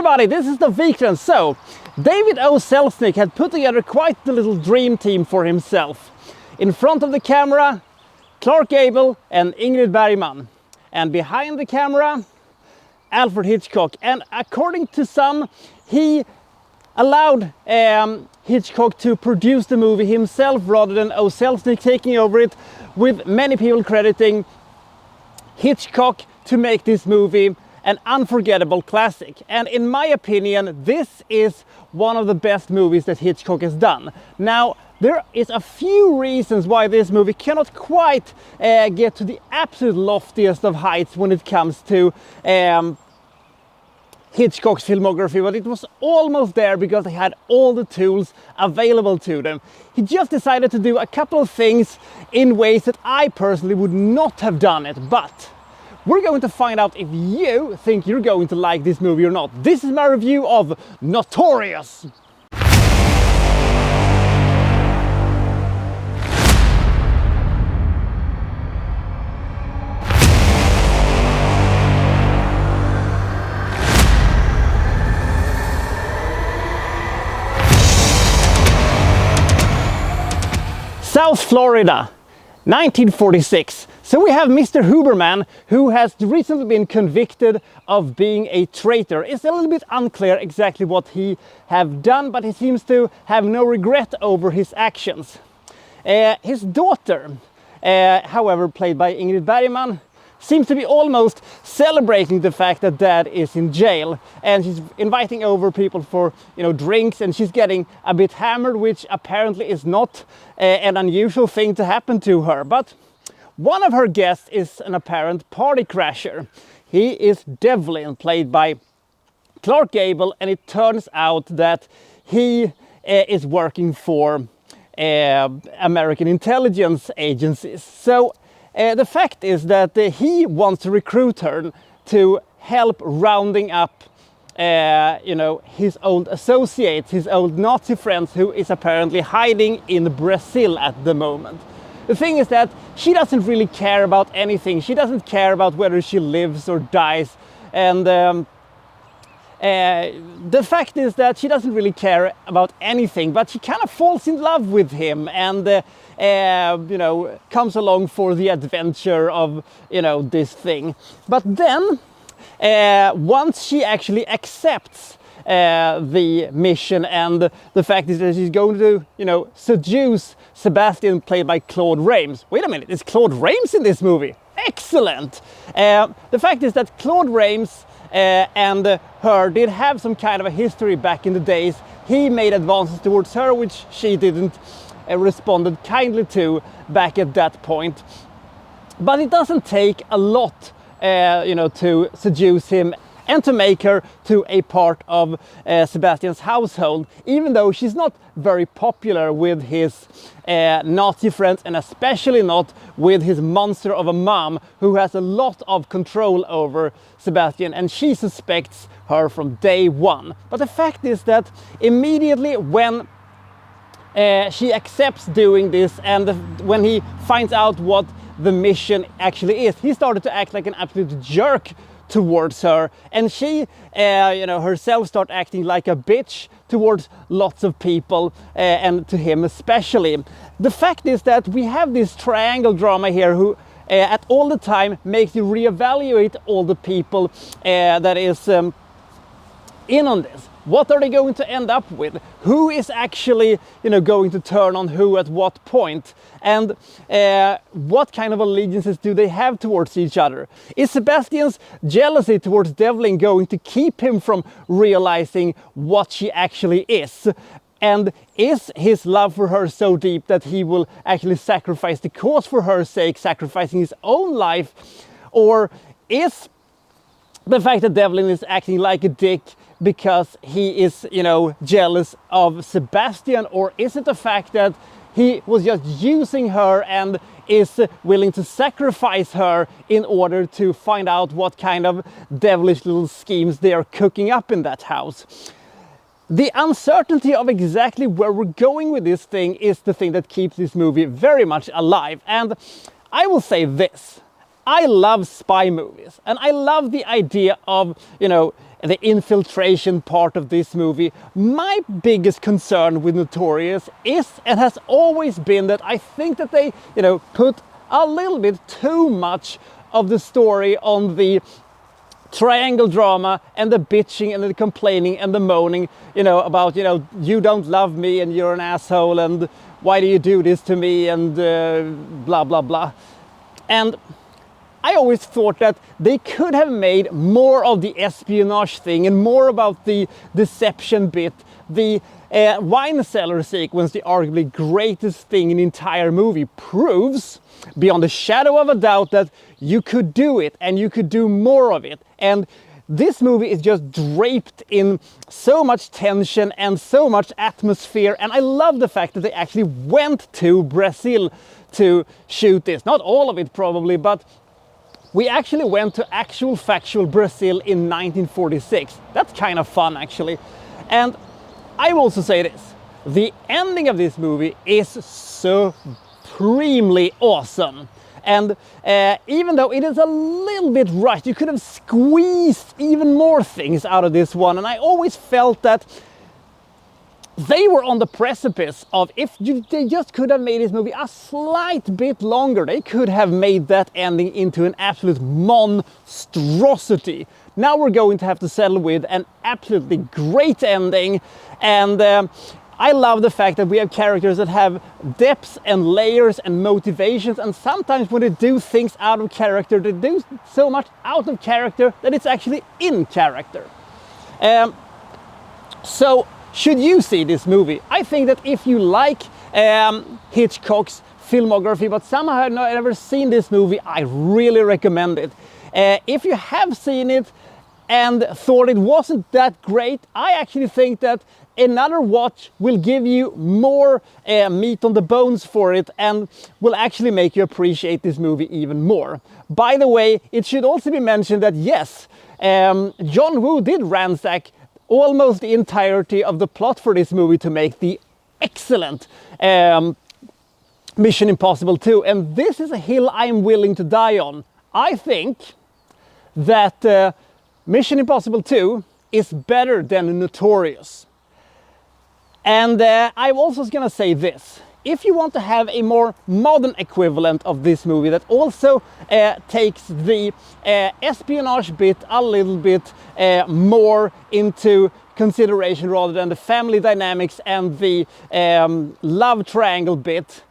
everybody, this is the Vikren. So, David O. Selznick had put together quite the little dream team for himself. In front of the camera, Clark Gable and Ingrid Bergman. And behind the camera, Alfred Hitchcock. And according to some, he allowed Hitchcock to produce the movie himself rather than O. Selznick taking over it, with many people crediting Hitchcock to make this movie an unforgettable classic. And in my opinion, this is one of the best movies that Hitchcock has done. Now, there is a few reasons why this movie cannot quite get to the absolute loftiest of heights when it comes to Hitchcock's filmography, but it was almost there because they had all the tools available to them. He just decided to do a couple of things in ways that I personally would not have done it, but we're going to find out if you think you're going to like this movie or not. This is my review of Notorius. South Florida, 1946. So we have Mr. Huberman, who has recently been convicted of being a traitor. It's a little bit unclear exactly what he have done, but he seems to have no regret over his actions. His daughter, however, played by Ingrid Bergman, seems to be almost celebrating the fact that dad is in jail, and she's inviting over people for, drinks, and she's getting a bit hammered, which apparently is not an unusual thing to happen to her. But one of her guests is an apparent party crasher. He is Devlin, played by Clark Gable, and it turns out that he is working for American intelligence agencies. So the fact is that he wants to recruit her to help rounding up his old associates, his old Nazi friends, who is apparently hiding in Brazil at the moment. The thing is that she doesn't really care about anything. She doesn't care about whether she lives or dies. And the fact is that she doesn't really care about anything, but she kind of falls in love with him and comes along for the adventure of, this thing. But then, once she actually accepts the mission, and the fact is that she's going to, seduce Sebastian, played by Claude Rains. Wait a minute, is Claude Rains in this movie? Excellent! The fact is that Claude Rains and her did have some kind of a history back in the days. He made advances towards her, which she didn't responded kindly to back at that point. But it doesn't take a lot, to seduce him and to make her to a part of Sebastian's household, even though she's not very popular with his Nazi friends, and especially not with his monster of a mom, who has a lot of control over Sebastian, and she suspects her from day one. But the fact is that immediately when she accepts doing this, and when he finds out what the mission actually is, he started to act like an absolute jerk towards her, and she herself start acting like a bitch towards lots of people, and to him especially. The fact is that we have this triangle drama here who at all the time makes you reevaluate all the people that is in on this. What are they going to end up with? Who is actually, going to turn on who at what point? And what kind of allegiances do they have towards each other? Is Sebastian's jealousy towards Devlin going to keep him from realizing what she actually is? And is his love for her so deep that he will actually sacrifice the cause for her sake, sacrificing his own life? Or is the fact that Devlin is acting like a dick because he is, jealous of Sebastian? Or is it the fact that he was just using her and is willing to sacrifice her in order to find out what kind of devilish little schemes they are cooking up in that house? The uncertainty of exactly where we're going with this thing is the thing that keeps this movie very much alive. And I will say this: I love spy movies, and I love the idea of, the infiltration part of this movie. My biggest concern with Notorious is, and has always been, that I think that they, you know, put a little bit too much of the story on the triangle drama and the bitching and the complaining and the moaning, you know, about, you know, you don't love me and you're an asshole and why do you do this to me and blah blah blah. And I always thought that they could have made more of the espionage thing and more about the deception bit. The wine cellar sequence, the arguably greatest thing in the entire movie, proves beyond a shadow of a doubt that you could do it and you could do more of it. And this movie is just draped in so much tension and so much atmosphere, and I love the fact that they actually went to Brazil to shoot this. Not all of it probably, but we actually went to actual factual Brazil in 1946. That's kind of fun actually. And I will also say this, the ending of this movie is supremely awesome. And even though it is a little bit rushed, you could have squeezed even more things out of this one. And I always felt that they were on the precipice of, they just could have made this movie a slight bit longer, they could have made that ending into an absolute monstrosity. Now we're going to have to settle with an absolutely great ending. And I love the fact that we have characters that have depths and layers and motivations, and sometimes when they do things out of character, they do so much out of character that it's actually in character. So should you see this movie? I think that if you like Hitchcock's filmography but somehow have not ever seen this movie, I really recommend it. If you have seen it and thought it wasn't that great, I actually think that another watch will give you more meat on the bones for it and will actually make you appreciate this movie even more. By the way, it should also be mentioned that yes, John Woo did ransack almost the entirety of the plot for this movie to make the excellent Mission Impossible 2, and this is a hill I'm willing to die on. I think that Mission Impossible 2 is better than Notorious. And I'm also going to say this. If you want to have a more modern equivalent of this movie that also takes the espionage bit a little bit more into consideration rather than the family dynamics and the love triangle bit,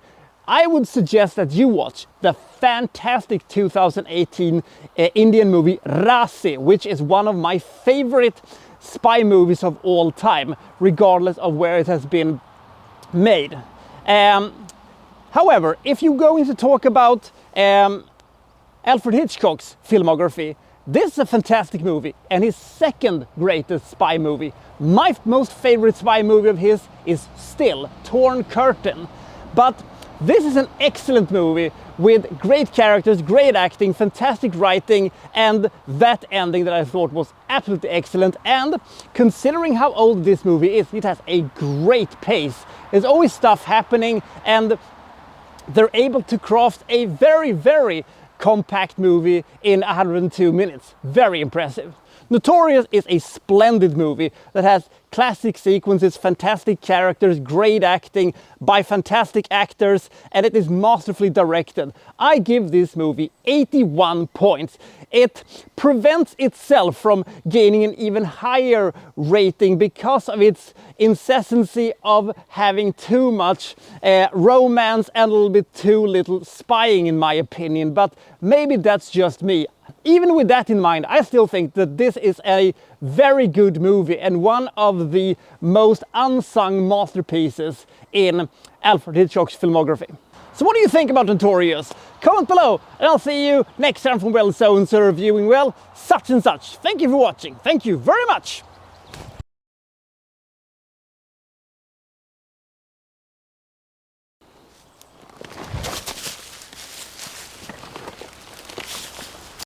I would suggest that you watch the fantastic 2018 Indian movie Rasi, which is one of my favorite spy movies of all time, regardless of where it has been made. However, if you're going to talk about Alfred Hitchcock's filmography, this is a fantastic movie and his second greatest spy movie. My most favorite spy movie of his is still Torn Curtain, but this is an excellent movie with great characters, great acting, fantastic writing, and that ending that I thought was absolutely excellent. And considering how old this movie is, it has a great pace. There's always stuff happening, and they're able to craft a very, very compact movie in 102 minutes. Very impressive. Notorious is a splendid movie that has classic sequences, fantastic characters, great acting by fantastic actors, and it is masterfully directed. I give this movie 81 points. It prevents itself from gaining an even higher rating because of its incessancy of having too much romance and a little bit too little spying, in my opinion, but maybe that's just me. Even with that in mind, I still think that this is a very good movie and one of the most unsung masterpieces in Alfred Hitchcock's filmography. So what do you think about Notorious? Comment below and I'll see you next time from Well So and So reviewing, well, such and such. Thank you for watching. Thank you very much.